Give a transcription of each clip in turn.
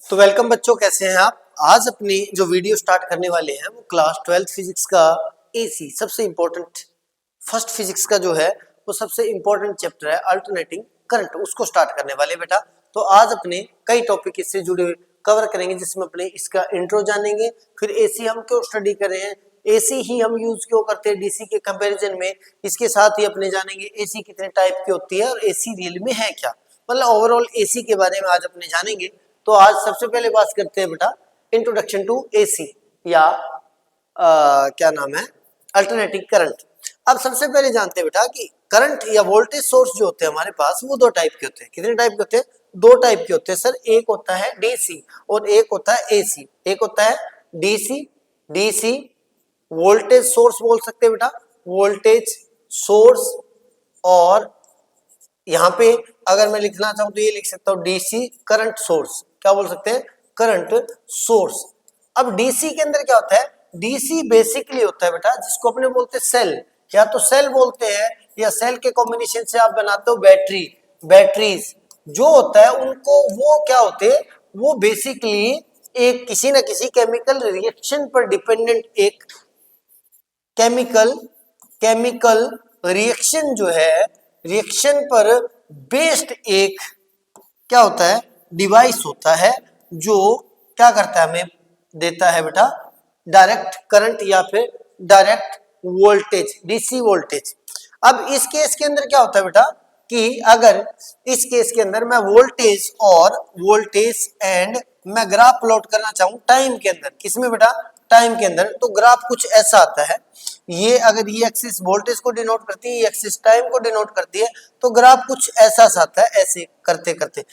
तो वेलकम बच्चों, कैसे हैं आप। आज अपनी जो वीडियो स्टार्ट करने वाले हैं वो क्लास 12th फिजिक्स का एसी सबसे इंपॉर्टेंट फर्स्ट फिजिक्स का जो है वो सबसे इंपॉर्टेंट चैप्टर है अल्टरनेटिंग करंट, उसको स्टार्ट करने वाले बेटा। तो आज अपने कई टॉपिक इससे जुड़े हुए कवर करेंगे, जिसमें अपने इसका इंट्रो जानेंगे, फिर एसी हम क्यों स्टडी कर रहे हैं, एसी ही हम यूज क्यों करते हैं डीसी के कंपैरिजन में, इसके साथ ही अपने जानेंगे एसी कितने टाइप की होती है और एसी रियल में है क्या, मतलब ओवरऑल एसी के बारे में आज अपने जानेंगे। तो आज सबसे पहले बात करते हैं बेटा इंट्रोडक्शन टू एसी या क्या नाम है अल्टरनेटिंग करंट। अब सबसे पहले जानते हैं बेटा कि करंट या वोल्टेज सोर्स जो होते हैं हमारे पास वो दो टाइप के होते हैं। कितने टाइप के होते हैं? दो टाइप के होते हैं सर। एक होता है डीसी और एक होता है एसी। एक होता है डीसी, डीसी वोल्टेज सोर्स बोल सकते हैं बेटा, वोल्टेज सोर्स। और यहाँ पे अगर मैं लिखना चाहूँ तो ये लिख सकता हूँ डीसी करंट सोर्स। क्या बोल सकते हैं? Current source. अब डीसी के अंदर क्या होता है? डीसी बेसिकली होता है बेटा जिसको अपने बोलते हैं सेल, या तो सेल बोलते हैं या सेल के कॉम्बिनेशन से आप बनाते हो बैटरी, बैटरीज जो होता है उनको, वो क्या होते हैं? वो बेसिकली एक किसी ना किसी केमिकल रिएक्शन पर डिपेंडेंट एक केमिकल रिएक्शन जो है, रिएक्शन पर बेस्ड एक क्या होता है? डिवाइस होता है जो क्या करता है? हमें देता है बेटा डायरेक्ट करंट या फिर डायरेक्ट वोल्टेज, डीसी वोल्टेज। अब इस केस के अंदर क्या होता है बेटा कि अगर इस केस के अंदर मैं वोल्टेज और वोल्टेज एंड मैं ग्राफ प्लॉट करना चाहूं टाइम के अंदर, किसमें बेटा? टाइम के अंदर, तो ग्राफ कुछ ऐसा आता है। ये अगर ये एक्सिस वोल्टेज को डिनोट करती है, ये एक्सिस टाइम को डिनोट करती है, तो ग्राफ कुछ ऐसा सा आता है, ऐसे करते करते।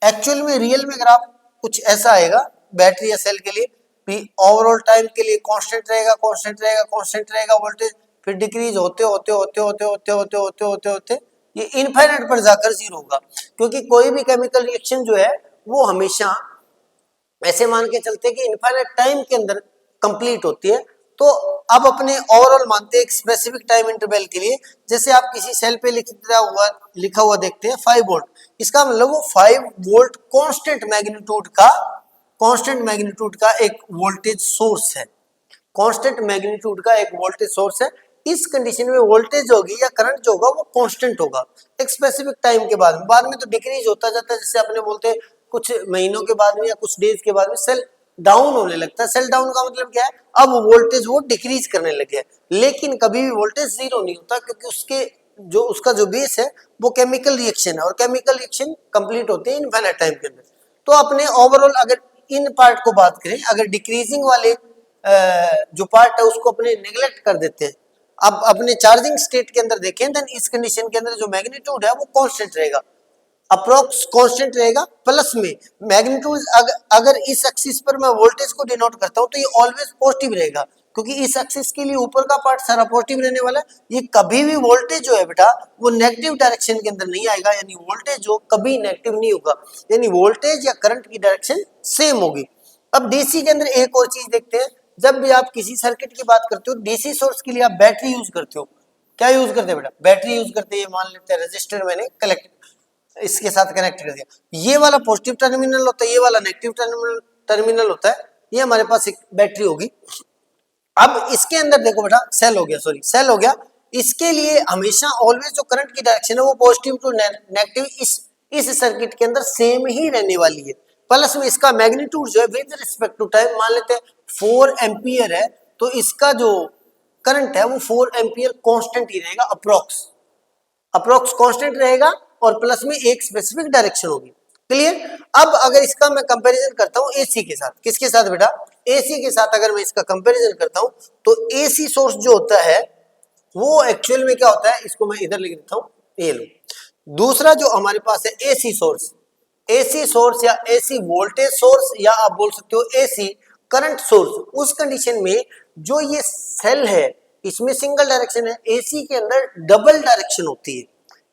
एक्चुअल में रियल में ग्राफ कुछ ऐसा आएगा बैटरी या सेल के लिए भी, ओवरऑल टाइम के लिए कांस्टेंट रहेगा, कांस्टेंट रहेगा, कांस्टेंट रहेगा वोल्टेज, फिर डिक्रीज होते होते होते होते होते होते होते होते होते ये इनफाइनाइट पर जाकर जीरो होगा। क्योंकि कोई भी केमिकल रिएक्शन जो है वो हमेशा ऐसे मान के चलते हैं कि इनफाइनाइट टाइम के अंदर कंप्लीट होती है। तो अब अपने ओवरऑल मानते हैं एक स्पेसिफिक टाइम इंटरवल के लिए, जैसे आप किसी सेल पे लिखा हुआ देखते हैं 5 वोल्ट, इसका मतलब वो 5 वोल्ट कांस्टेंट मैग्नीट्यूड का एक वोल्टेज सोर्स है, कांस्टेंट मैग्नीट्यूड का एक वोल्टेज सोर्स है। इस कंडीशन में वोल्टेज होगी या करंट जो होगा वो कांस्टेंट होगा एक स्पेसिफिक टाइम के बाद में तो डिक्रीज होता जाता है, जैसे अपने बोलते हैं कुछ महीनों के बाद में या कुछ डेज के बाद में सेल डाउन होने लगता है। सेल डाउन का मतलब क्या है? अब वोल्टेज वो डिक्रीज करने लगे, लेकिन कभी भी वोल्टेज जीरो नहीं होता, क्योंकि उसका जो बेस है वो केमिकल रिएक्शन है और केमिकल रिएक्शन कंप्लीट होते हैं इनफाइनाइट टाइम के अंदर। तो अपने ओवरऑल अगर इन पार्ट को बात करें, अगर डिक्रीजिंग वाले जो पार्ट है उसको अपने नेग्लेक्ट कर देते हैं, अब अपने चार्जिंग स्टेट के अंदर देखें, देन इस कंडीशन के अंदर जो मैग्नीट्यूड है वो कांस्टेंट रहेगा, अप्रोक्स कांस्टेंट रहेगा। प्लस में मैग्नीट्यूड अगर इस एक्सिस पर मैं वोल्टेज को डिनोट करता हूं तो ये ऑलवेज पॉजिटिव रहेगा, क्योंकि इस एक्सिस के लिए ऊपर का पार्ट सारा पॉजिटिव रहने वाला है। ये कभी भी वोल्टेज जो है बेटा वो नेगेटिव डायरेक्शन के अंदर नहीं आएगा, यानी वोल्टेज जो कभी नेगेटिव नहीं होगा, यानी वोल्टेज या करंट की डायरेक्शन सेम होगी। अब डीसी के अंदर एक और चीज देखते हैं, जब भी आप किसी सर्किट की बात करते हो डीसी सोर्स के लिए आप बैटरी यूज करते हो। क्या यूज करते हैं बेटा? बैटरी यूज करते हैं। मान लेते हैं रजिस्टर मैंने कलेक्ट इसके साथ कनेक्ट कर दिया, ये वाला पॉजिटिव टर्मिनल होता है, ये वाला नेगेटिव टर्मिनल होता है, ये हमारे पास एक बैटरी होगी। अब इसके अंदर देखो बेटा सेल हो गया, सॉरी सेल हो गया, इसके लिए हमेशा ऑलवेज जो करंट की डायरेक्शन है वो पॉजिटिव टू नेगेटिव इस सर्किट के अंदर सेम ही रहने वाली है। प्लस में इसका मैग्नीट्यूड जो है विद रिस्पेक्ट टू टाइम, मान लेते हैं 4 एम्पियर है, तो इसका जो करंट है वो 4 एम्पियर कांस्टेंट ही रहेगा, अप्रोक्स कांस्टेंट रहेगा, और प्लस में एक स्पेसिफिक डायरेक्शन होगी। क्लियर? अब अगर इसका मैं कंपैरिजन करता हूं एसी के साथ, किसके साथ बेटा? एसी के साथ अगर मैं इसका कंपैरिजन करता हूं तो एसी सोर्स जो होता है वो एक्चुअल में क्या होता है, इसको मैं इधर लिख देता हूं, ये लो। दूसरा जो हमारे पास है एसी सोर्स या एसी वोल्टेज सोर्स, या आप बोल सकते हो एसी करंट सोर्स। उस कंडीशन में जो ये सेल है इसमें सिंगल डायरेक्शन है, एसी के अंदर डबल डायरेक्शन होती है,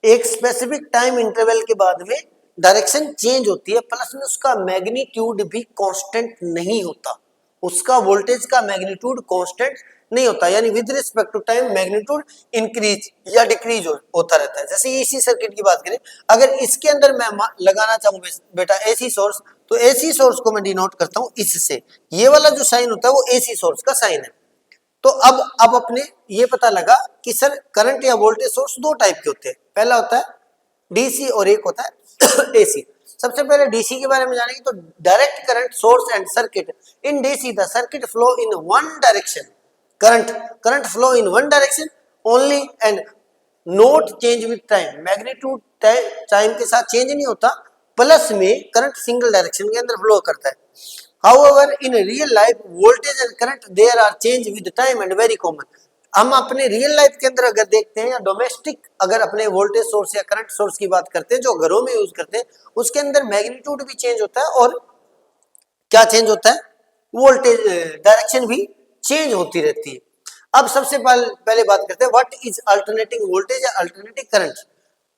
एक स्पेसिफिक टाइम इंटरवल के बाद में डायरेक्शन चेंज होती है, प्लस में उसका मैग्नीट्यूड भी कांस्टेंट नहीं होता, उसका वोल्टेज का मैग्नीट्यूड कांस्टेंट नहीं होता, यानी with respect to time magnitude increase या डिक्रीज होता रहता है। जैसे एसी सर्किट की बात करें, अगर इसके अंदर मैं लगाना चाहूँ बेटा एसी सोर्स, तो एसी सोर्स को मैं डिनोट करता हूँ इससे, ये वाला जो साइन होता है वो एसी सोर्स का साइन है। तो अब अपने ये पता लगा कि सर करंट या वोल्टेज सोर्स दो टाइप के होते हैं, पहला होता है डीसी और एक होता है एसी। सबसे पहले डीसी के बारे में जानेंगे, तो direct current source and circuit in DC the circuit flow in one direction, current flow in one direction only and note change with time, magnitude time के साथ चेंज नहीं होता, प्लस में करंट सिंगल डायरेक्शन के अंदर flow करता है। However, in real life, voltage and current there are change with time and very common. हम अपने रियल लाइफ के अंदर अगर देखते हैं या डोमेस्टिक अगर अपने वोल्टेज सोर्स या करंट सोर्स की बात करते हैं जो घरों में यूज करते हैं, उसके अंदर मैग्नीट्यूड भी चेंज होता है और क्या चेंज होता है, वोल्टेज डायरेक्शन भी चेंज होती रहती है। अब सबसे पहले बात करते हैं व्हाट इज अल्टरनेटिंग वोल्टेज या alternating current.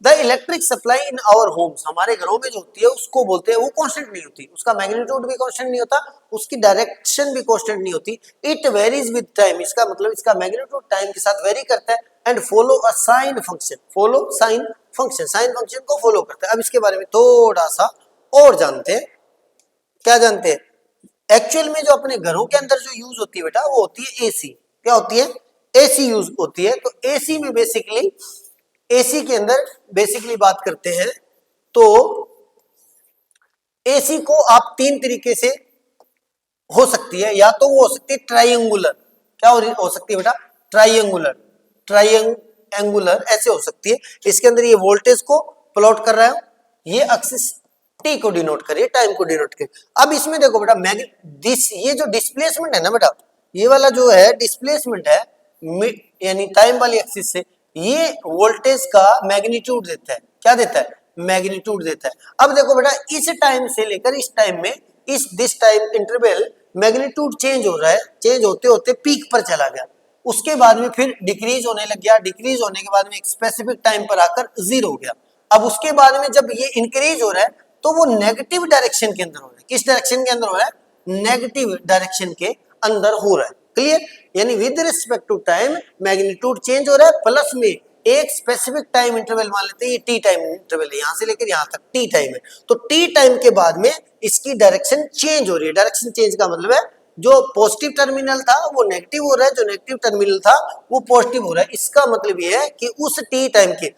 The electric supply in our homes, हमारे घरों में जो होती है उसको बोलते हैं, वो कांस्टेंट नहीं होती, उसका मैग्नीट्यूड भी कांस्टेंट नहीं होता, उसकी डायरेक्शन भी कांस्टेंट नहीं होती। इट वेरीज विद टाइम, इसका मतलब इसका मैग्नीट्यूड टाइम के साथ वेरी करता है and follow a sine function, follow sine function, sine function को फॉलो करता है। अब इसके बारे में थोड़ा सा और जानते हैं, क्या जानते हैं, एक्चुअल में जो अपने घरों के अंदर जो यूज होती है बेटा वो होती है एसी। क्या होती है, एसी यूज होती है। तो एसी में बेसिकली, एसी के अंदर बेसिकली बात करते हैं तो एसी को आप तीन तरीके से हो सकती है, या तो वो हो सकती है ट्रायंगुलर, क्या हो सकती है बेटा, ट्रायंगुलर ऐसे हो सकती है। इसके अंदर ये वोल्टेज को प्लॉट कर रहा है, ये एक्सिस टी को डिनोट करिए, टाइम को डिनोट करिए। अब इसमें देखो बेटा ये जो डिस्प्लेसमेंट है ना बेटा, ये वाला जो है डिस्प्लेसमेंट है यानी टाइम वाली एक्सिस से, ये वोल्टेज का मैग्नीट्यूड देता है। क्या देता है, मैग्नीट्यूड देता है। अब देखो बेटा इस टाइम से लेकर इस टाइम में, इस this time interval magnitude change हो रहा है, चेंज होते होते पीक पर चला गया, उसके बाद में फिर डिक्रीज होने लग गया, डिक्रीज होने के बाद में एक स्पेसिफिक टाइम पर आकर जीरो हो गया। अब उसके बाद में जब ये इंक्रीज हो रहा है तो वो नेगेटिव डायरेक्शन के अंदर हो रहा है। किस डायरेक्शन के अंदर हो रहा है, नेगेटिव डायरेक्शन के अंदर हो रहा है। क्लियर, यानी with respect to time magnitude change हो रहा है, प्लस में एक स्पेसिफिक टाइम इंटरवल मान लेते हैं, ये टी टाइम इंटरवल है, यहां से लेकर यहां तक टी टाइम है, तो टी टाइम के बाद में इसकी डायरेक्शन चेंज हो रही है। डायरेक्शन चेंज का मतलब है जो पॉजिटिव टर्मिनल था वो नेगेटिव हो रहा है, जो नेगेटिव टर्मिनल था वो पॉजिटिव हो रहा है। इसका मतलब ये है कि उस टी टाइम के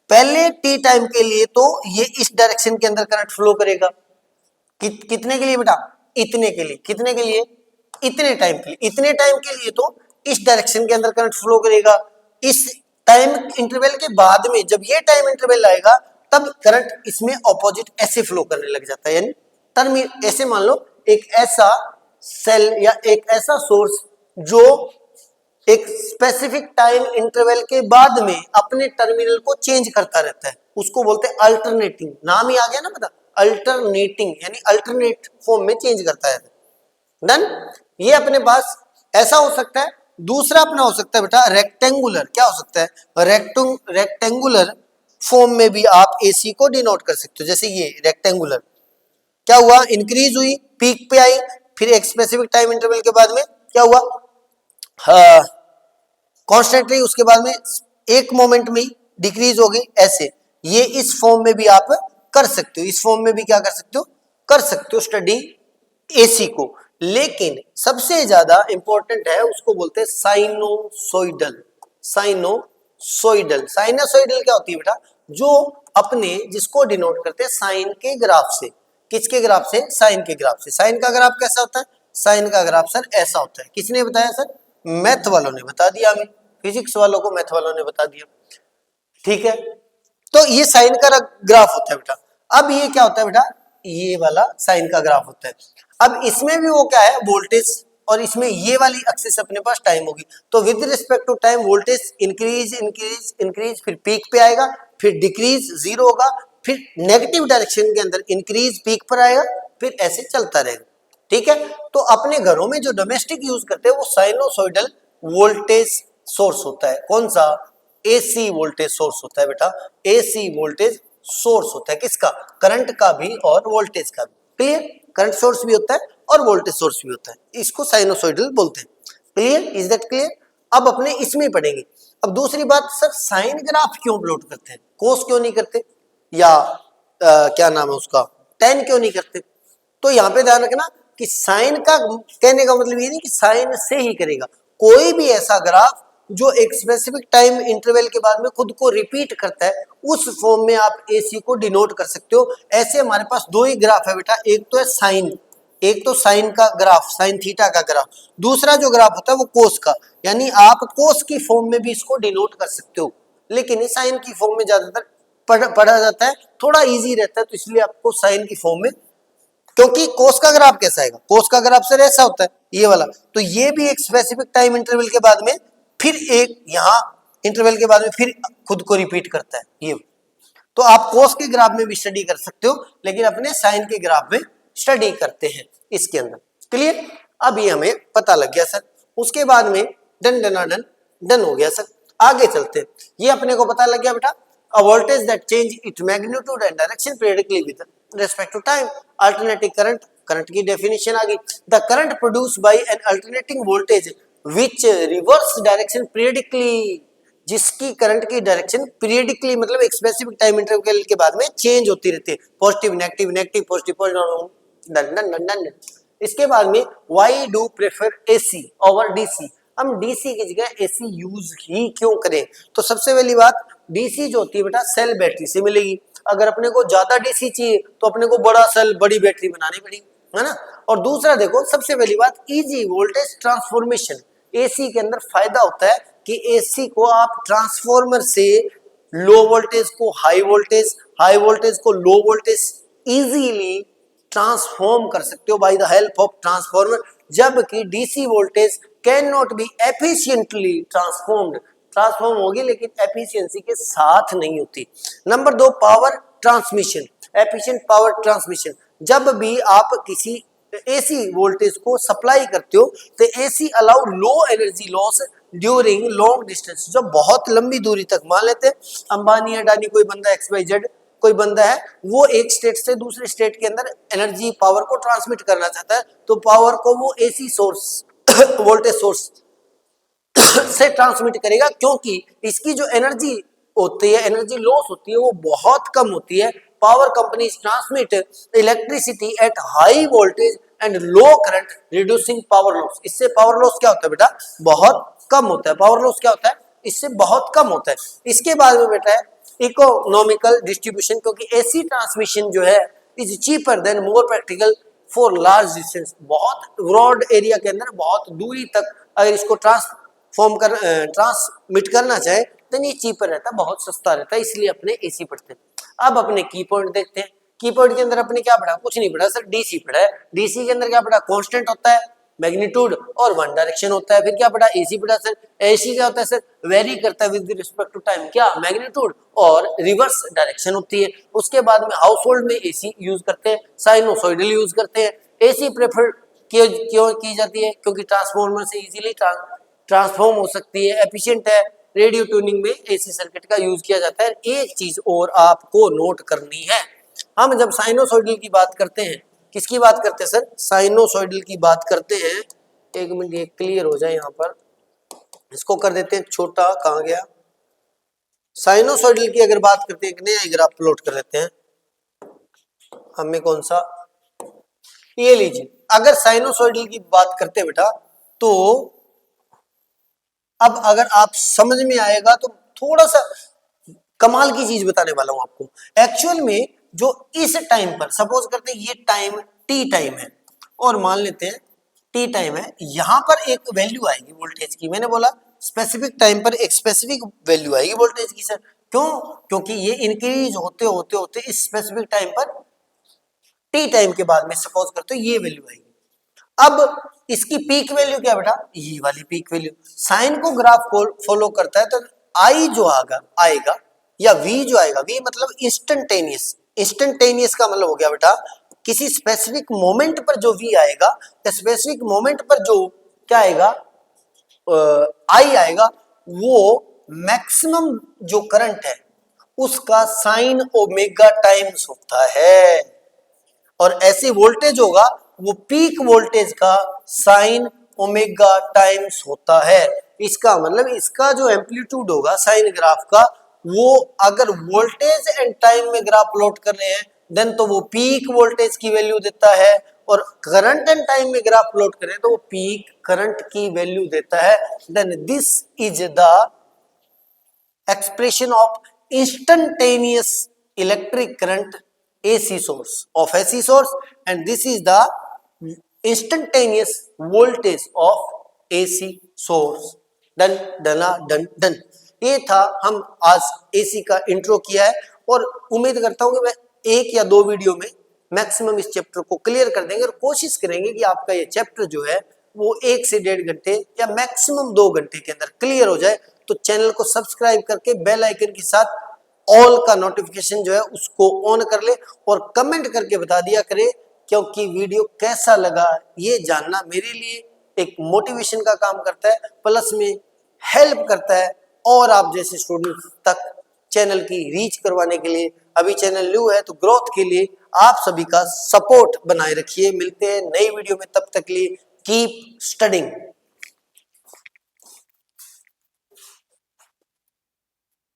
पहले टी टाइम के लिए तो ये इस डायरेक्शन के अंदर करंट फ्लो करेगा, कितने के लिए बेटा, इतने के लिए, कितने के लिए, इतने टाइम के लिए, इतने टाइम के लिए तो इस डायरेक्शन के अंदर करंट फ्लो करेगा। इस टाइम इंटरवल के बाद में जब ये टाइम इंटरवल आएगा तब करंट इसमें ऑपोजिट ऐसे फ्लो करने लग जाता है, यानी टर्म ऐसे मान लो एक ऐसा सेल या एक ऐसा सोर्स जो एक स्पेसिफिक टाइम इंटरवल के बाद में अपने टर्मिनल को चेंज करता रहता है, उसको बोलते हैं अल्टरनेटिंग। नाम ही आ गया ना पता, अल्टरनेटिंग, यानी अल्टरनेट फॉर्म में चेंज करता है। डन, ये अपने पास ऐसा हो सकता है। दूसरा अपना हो सकता है बेटा रेक्टेंगुलर। क्या हो सकता है, रेक्टेंगुलर फॉर्म में भी आप एसी को डिनोट कर सकते हो। जैसे ये रेक्टेंगुलर, क्या हुआ, इंक्रीज हुई, पीक पे आई, फिर एक स्पेसिफिक टाइम इंटरवल के बाद में क्या हुआ, कांस्टेंट रही, उसके बाद में एक मोमेंट में डिक्रीज हो गई। ऐसे ये इस फॉर्म में भी आप कर सकते हो, इस फॉर्म में भी क्या कर सकते हो, कर सकते हो स्टडी एसी को। लेकिन सबसे ज्यादा इंपॉर्टेंट है, उसको बोलते हैं साइनोसोइडल। साइनोसोइडल क्या होती है बेटा, जो अपने जिसको डिनोट करते हैं साइन के ग्राफ से। किसके ग्राफ से, साइन के ग्राफ से। साइन का ग्राफ कैसा होता है, साइन का ग्राफ सर ऐसा होता है। किसने बताया सर, मैथ वालों ने बता दिया, हमें फिजिक्स वालों को मैथ वालों ने बता दिया। ठीक है, तो ये साइन का ग्राफ होता है बेटा। अब ये क्या होता है बेटा, ये वाला साइन का ग्राफ होता है। अब इसमें भी वो क्या है, वोल्टेज, और इसमें ये वाली एक्सिस अपने पास टाइम होगी। तो with respect to time voltage increase increase increase, फिर पीक पे आएगा, फिर डिक्रीज जीरो होगा, फिर नेगेटिव डायरेक्शन के अंदर इंक्रीज पीक पर आएगा, फिर ऐसे चलता रहेगा। ठीक है, तो अपने घरों में जो डोमेस्टिक यूज करते हैं वो साइनोसॉइडल वोल्टेज सोर्स होता है। कौन सा, एसी वोल्टेज सोर्स होता है बेटा, एसी वोल्टेज सोर्स होता है। किसका, करंट का भी और वोल्टेज का भी। क्लियर, करंट सोर्स भी होता है और वोल्टेज सोर्स भी होता है, इसको साइनोसॉइडल बोलते हैं। Clear, is that clear? अब अपने इसमें पढ़ेंगे। अब दूसरी बात सर, साइन ग्राफ क्यों प्लॉट करते हैं, कोस क्यों नहीं करते, या क्या नाम है उसका, टेन क्यों नहीं करते? तो यहाँ पे ध्यान रखना कि साइन का कहने का मतलब ये नहीं कि साइन से ही करेगा, कोई भी ऐसा ग्राफ जो एक स्पेसिफिक टाइम इंटरवल के बाद में खुद को रिपीट करता है, उस फॉर्म में आप एसी को डिनोट कर सकते हो। ऐसे हमारे पास दो ही ग्राफ है बेटा, एक तो है साइन, एक तो साइन का ग्राफ, साइन थीटा का ग्राफ, दूसरा जो ग्राफ होता है वो कोस का, यानी आप कोस की फॉर्म में भी इसको डिनोट कर सकते हो, लेकिन साइन की फॉर्म में ज्यादातर पढ़ा जाता है, थोड़ा इजी रहता है, तो इसलिए आपको साइन की फॉर्म में, क्योंकि कोस का ग्राफ कैसा आएगा, कोस का ग्राफ सर ऐसा होता है ये वाला, तो ये भी एक स्पेसिफिक टाइम इंटरवल के बाद में फिर एक यहाँ इंटरवल के बाद में फिर खुद को रिपीट करता है ये। तो आप कोस के ग्राफ में भी स्टडी कर सकते हो, लेकिन अपने साइन के ग्राफ में स्टडी करते हैं इसके अंदर। क्लियर, अब ये हमें पता लग गया सर। उसके बाद में डन डना डन डन हो गया सर। आगे चलते हैं, ये अपने को पता लग गया बेटा, a voltage that change its magnitude and direction periodically with respect to time, alternating current, current की डेफिनेशन आ गई, the current produced by an alternating voltage which reverse direction periodically, जिसकी करंट की डायरेक्शन पीरियडिकली मतलब एक specific time interval के बाद में change होती रहती है, positive negative negative positive positive, done done done done. इसके बाद में why do prefer AC over DC, हम डीसी की जगह एसी यूज ही क्यों करें? तो सबसे पहली बात, डीसी जो होती है बेटा सेल बैटरी से मिलेगी, अगर अपने को ज्यादा डीसी चाहिए तो अपने को बड़ा सेल बड़ी बैटरी बनानी पड़ेगी, है ना। और दूसरा देखो, सबसे पहली बात इजी वोल्टेज ट्रांसफॉर्मेशन, एसी के अंदर फायदा होता है कि एसी को आप ट्रांसफॉर्मर से लो वोल्टेज को हाई वोल्टेज, हाई वोल्टेज को लो वोल्टेज इजीली ट्रांसफॉर्म कर सकते हो by the help of transformer, जबकि DC voltage can not be efficiently transform होगी लेकिन एफिशिएंसी के साथ नहीं होती। Number 2, power transmission, efficient power transmission, जब भी आप किसी एसी वोल्टेज को सप्लाई करते हो तो AC allow low energy loss during long distance, जो बहुत लंबी दूरी तक, मान लेते हैं अंबानी अडानी कोई बंदा XYZ कोई बंदा है, वो एक स्टेट से दूसरे स्टेट के अंदर एनर्जी पावर को ट्रांसमिट करना चाहता है, तो पावर को वो एसी सोर्स वोल्टेज सोर्स से ट्रांसमिट करेगा, क्योंकि इसकी जो एनर्जी होती है, एनर्जी लॉस होती है, वो बहुत कम होती है। Power companies transmit electricity at high voltage and low current reducing power loss, इससे पावर लॉस क्या होता है बेटा, बहुत कम होता है। पावर लॉस क्या होता है, इससे बहुत कम होता है। इसके बाद में बेटा है इकोनॉमिकल डिस्ट्रीब्यूशन, क्योंकि एसी ट्रांसमिशन जो है is cheaper than more practical for large distance, बहुत ब्रॉड एरिया के अंदर बहुत दूरी तक अगर इसको ट्रांसमिट करना चाहे तो ये चीपर रहता है, बहुत सस्ता रहता है, इसलिए अपने एसी पढ़ते हैं। अब अपने की पॉइंट देखते हैं। की पॉइंट के अंदर अपने क्या पढ़ा, कुछ नहीं पढ़ा सर, डीसी पढ़ा है। डीसी के अंदर क्या पढ़ा, कांस्टेंट होता है मैग्नीट्यूड और वन डायरेक्शन होता है। फिर क्या पढ़ा, एसी पढ़ा सर, एसी क्या होता है सर, वेरी करता है विद रिस्पेक्ट टू टाइम, क्या मैग्नीट्यूड और रिवर्स डायरेक्शन होती है। उसके बाद में हाउस होल्ड में एसी यूज करते हैं, साइनोसॉइडल यूज करते हैं। एसी प्रेफर क्यों की जाती है, क्योंकि ट्रांसफॉर्मर से इजीली ट्रांसफॉर्म हो सकती है, एफिशिएंट है। रेडियो ट्यूनिंग में एसी सर्किट का यूज किया जाता है। एक चीज और आपको नोट करनी है, हम जब साइनोसॉइडल की बात करते हैं, किसकी बात करते हैं सर, साइनोसॉइडल की बात करते हैं। एक मिनट ये क्लियर हो जाए, यहाँ पर इसको कर देते हैं छोटा, कहाँ गया। साइनोसॉइडल की अगर बात करते हैं, एक नया ग्राफ प्लॉट कर लेते हैं, हमें कौन सा, ये लीजिए। अगर साइनोसॉइडल की बात करते हैं बेटा, तो अब अगर आप समझ में आएगा तो थोड़ा सा कमाल की चीज बताने वाला हूं आपको। एक्चुअल में जो इस टाइम पर, सपोज करते हैं ये टाइम टी टाइम है, और मान लेते हैं टी टाइम है, यहां पर एक वैल्यू आएगी वोल्टेज की। मैंने बोला स्पेसिफिक टाइम पर एक स्पेसिफिक वैल्यू आएगी वोल्टेज की सर, क्यों, क्योंकि ये इंक्रीज होते होते होते इस स्पेसिफिक टाइम पर टी टाइम के बाद में सपोज करते हो ये वैल्यू आएगी। अब इसकी पीक वैल्यू क्या बेटा, ये वाली पीक वैल्यू। साइन को ग्राफ को फॉलो करता है, तो आई जो आएगा या वी जो आएगा, वी मतलब इंस्टेंटेनियस, इंस्टेंटेनियस का मतलब हो गया बेटा किसी स्पेसिफिक मोमेंट पर जो वी आएगा, या स्पेसिफिक मोमेंट पर जो क्या आएगा, आई आएगा, वो मैक्सिमम जो करंट है उसका साइन ओमेगा टाइम्स होता है, और ऐसी वोल्टेज होगा वो पीक वोल्टेज का साइन ओमेगा टाइम्स होता है। इसका मतलब इसका जो एम्पलीट्यूड होगा साइन ग्राफ का, वो अगर वोल्टेज एंड टाइम में ग्राफ प्लॉट कर रहे हैं देन तो वो पीक वोल्टेज की वैल्यू देता है, और करंट एंड टाइम में ग्राफ प्लॉट करें तो वो पीक करंट की वैल्यू देता है। Then this is the expression of instantaneous electric current AC source of AC source, and this is the instantaneous voltage of AC source. done. ये था, हम आज AC का इंट्रो किया है और उम्मीद करता हूं कि मैं एक या दो वीडियो में मैक्सिमम इस चैप्टर को क्लियर कर देंगे और कोशिश करेंगे कि आपका ये चैप्टर जो है वो 1 से 1.5 घंटे या मैक्सिमम 2 घंटे के अंदर क्लियर हो जाए। तो चैनल को सब्सक्राइब करके बेल आइकन के साथ ऑल का नोटिफिकेशन जो है उसको ऑन कर ले और कमेंट करके बता दिया करे, क्योंकि वीडियो कैसा लगा ये जानना मेरे लिए एक मोटिवेशन का काम करता है, प्लस में हेल्प करता है और आप जैसे स्टूडेंट तक चैनल की रीच करवाने के लिए। अभी चैनल न्यू है तो ग्रोथ के लिए आप सभी का सपोर्ट बनाए रखिए। मिलते हैं नई वीडियो में, तब तक के लिए कीप स्टडिंग।